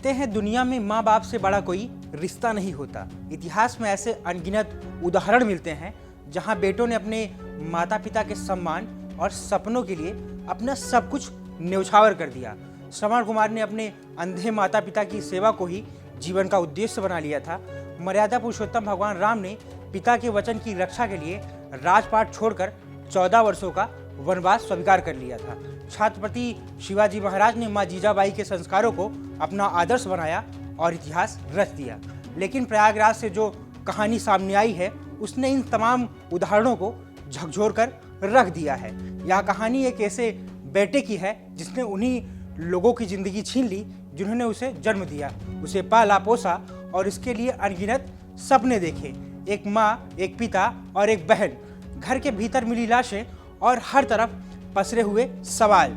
कहते हैं दुनिया में माँ बाप से बड़ा कोई रिश्ता नहीं होता। इतिहास में ऐसे अनगिनत उदाहरण मिलते हैं जहाँ बेटों ने अपने माता पिता के सम्मान और सपनों के लिए अपना सब कुछ न्यौछावर कर दिया। श्रवण कुमार ने अपने अंधे माता पिता की सेवा को ही जीवन का उद्देश्य बना लिया था। मर्यादा पुरुषोत्तम भगवान राम ने पिता के वचन की रक्षा के लिए राजपाट छोड़कर 14 वर्षों का वनवास स्वीकार कर लिया था। छत्रपति शिवाजी महाराज ने मां जीजाबाई के संस्कारों को अपना आदर्श बनाया और इतिहास रच दिया। लेकिन प्रयागराज से जो कहानी सामने आई है उसने इन तमाम उदाहरणों को झकझोर कर रख दिया है। यह कहानी एक ऐसे बेटे की है जिसने उन्हीं लोगों की जिंदगी छीन ली जिन्होंने उसे जन्म दिया, उसे पाला पोसा और इसके लिए अनगिनत सपने देखे। एक माँ, एक पिता और एक बहन, घर के भीतर मिली लाशें और हर तरफ पसरे हुए सवाल।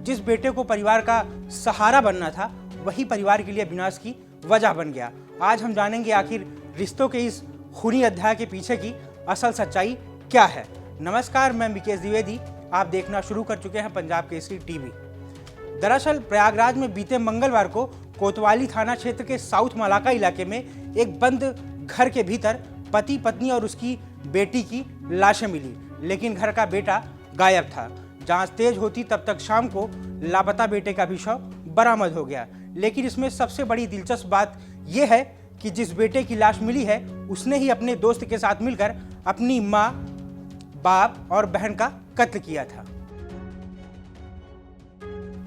जिस बेटे को परिवार का सहारा बनना था वही परिवार के लिए विनाश की वजह बन गया। आज हम जानेंगे आखिर रिश्तों के इस खूनी अध्याय के पीछे की असल सच्चाई क्या है। नमस्कार, मैं विकेश द्विवेदी, आप देखना शुरू कर चुके हैं पंजाब केसरी टीवी। दरअसल प्रयागराज में बीते मंगलवार को कोतवाली थाना क्षेत्र के साउथ मलाका इलाके में एक बंद घर के भीतर पति पत्नी और उसकी बेटी की लाशें मिली, लेकिन घर का बेटा गायब था। जांच तेज होती तब तक शाम को लापता बेटे का भी शव बरामद हो गया। लेकिन इसमें सबसे बड़ी दिलचस्प बात यह है कि जिस बेटे की लाश मिली है उसने ही अपने दोस्त के साथ मिलकर अपनी माँ, बाप और बहन का कत्ल किया था।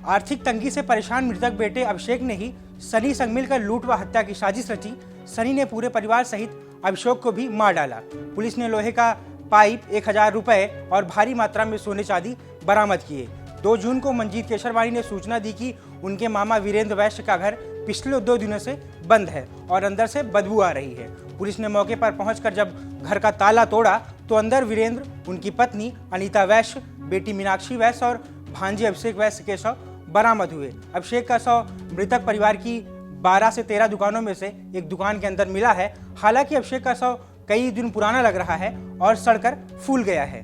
आर्थिक तंगी से परेशान मृतक बेटे अभिषेक ने ही सनी संग मिलकर लूट व हत्या की साजिश रची। सनी ने पूरे परिवार सहित अभिषेक को भी मार डाला। पुलिस ने लोहे का पाइप, 1000 रुपए और भारी मात्रा में सोने चांदी बरामद किए। 2 जून को मंजीत केशरवाणी ने सूचना दी कि उनके मामा वीरेंद्र वैश्य का घर पिछले 2 दिनों से बंद है और अंदर से बदबू आ रही है। पुलिस ने मौके पर पहुंचकर जब घर का ताला तोड़ा तो अंदर वीरेंद्र, उनकी पत्नी अनीता वैश्य, बेटी मीनाक्षी वैश्य और भांजे अभिषेक वैश्य के शव बरामद हुए। अभिषेक का शव मृतक परिवार की 12 से 13 दुकानों में से एक दुकान के अंदर मिला है। हालांकि अभिषेक का शव कई दिन पुराना लग रहा है और सड़कर फूल गया है।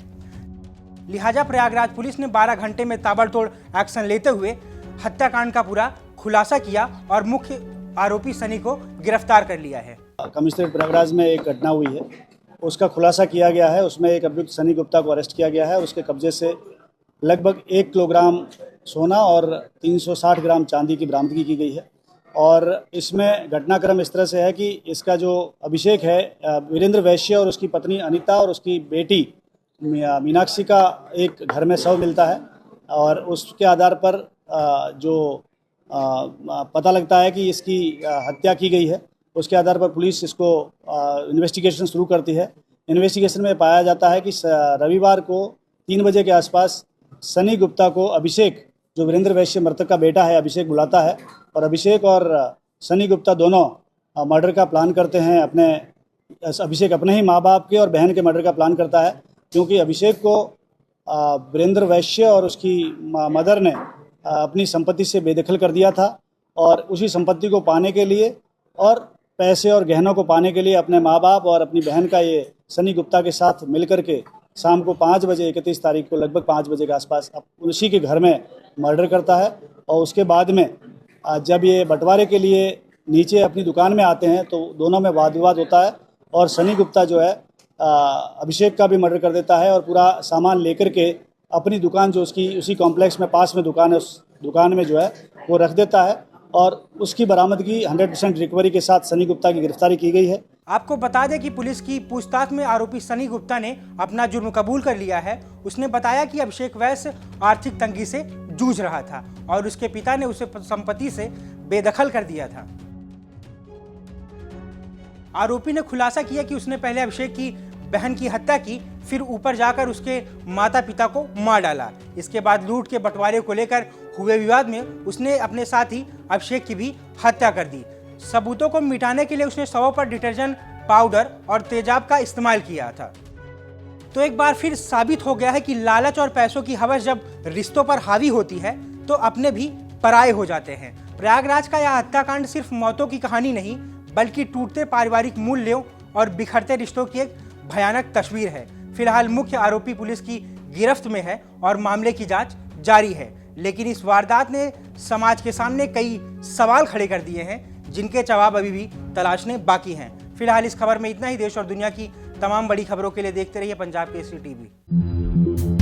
लिहाजा प्रयागराज पुलिस ने 12 घंटे में ताबड़तोड़ एक्शन लेते हुए हत्याकांड का पूरा खुलासा किया और मुख्य आरोपी सनी को गिरफ्तार कर लिया है। कमिश्नरेट प्रयागराज में एक घटना हुई है, उसका खुलासा किया गया है। उसमें एक अभियुक्त सनी गुप्ता को अरेस्ट किया गया है। उसके कब्जे से लगभग 1 किलोग्राम सोना और 360 ग्राम चांदी की बरामदगी की गई है। और इसमें घटनाक्रम इस तरह से है कि इसका जो अभिषेक है, वीरेंद्र वैश्य और उसकी पत्नी अनीता और उसकी बेटी मीनाक्षी का एक घर में शव मिलता है और उसके आधार पर जो पता लगता है कि इसकी हत्या की गई है, उसके आधार पर पुलिस इसको इन्वेस्टिगेशन शुरू करती है। इन्वेस्टिगेशन में पाया जाता है कि रविवार को 3 बजे के आसपास सनी गुप्ता को अभिषेक, जो वीरेंद्र वैश्य मृतक का बेटा है, अभिषेक बुलाता है और अभिषेक और सनी गुप्ता दोनों मर्डर का प्लान करते हैं। अभिषेक अपने ही माँ बाप के और बहन के मर्डर का प्लान करता है, क्योंकि अभिषेक को वीरेंद्र वैश्य और उसकी मदर ने अपनी संपत्ति से बेदखल कर दिया था और उसी संपत्ति को पाने के लिए और पैसे और गहनों को पाने के लिए अपने माँ बाप और अपनी बहन का ये सनी गुप्ता के साथ मिलकर के शाम को 5 बजे 31 तारीख को लगभग 5 बजे के आसपास उसी के घर में मर्डर करता है। और उसके बाद में जब ये बंटवारे के लिए नीचे अपनी दुकान में आते हैं तो दोनों में वाद विवाद होता है और सनी गुप्ता जो है अभिषेक का भी मर्डर कर देता है और पूरा सामान लेकर के अपनी दुकान, जो उसकी उसी कॉम्प्लेक्स में पास में दुकान है, उस दुकान में जो है वो रख देता है और उसकी बरामदगी 100% रिकवरी के साथ सनी गुप्ता की गिरफ्तारी की गई है। आपको बता दें कि पुलिस की पूछताछ में आरोपी सनी गुप्ता ने अपना जुर्म कबूल कर लिया है। उसने बताया कि अभिषेक वैश्य आर्थिक तंगी से जूझ रहा था और उसके पिता ने उसे संपत्ति से बेदखल कर दिया था। आरोपी ने खुलासा किया कि उसने पहले अभिषेक की बहन की हत्या की, फिर ऊपर जाकर उसके माता पिता को मार डाला। इसके बाद लूट के बंटवारे को लेकर हुए विवाद में उसने अपने साथी अभिषेक की भी हत्या कर दी। सबूतों को मिटाने के लिए उसने शवों पर डिटर्जेंट पाउडर और तेजाब का इस्तेमाल किया था। तो एक बार फिर साबित हो गया है कि लालच और पैसों की हवस जब रिश्तों पर हावी होती है तो अपने भी पराये हो जाते हैं। प्रयागराज का यह हत्याकांड सिर्फ मौतों की कहानी नहीं, बल्कि टूटते पारिवारिक मूल्यों और बिखरते रिश्तों की एक भयानक तस्वीर है। फिलहाल मुख्य आरोपी पुलिस की गिरफ्त में है और मामले की जांच जारी है। लेकिन इस वारदात ने समाज के सामने कई सवाल खड़े कर दिए हैं जिनके जवाब अभी भी तलाशने बाकी हैं। फिलहाल इस खबर में इतना ही। देश और दुनिया की तमाम बड़ी खबरों के लिए देखते रहिए पंजाब केसरी टीवी।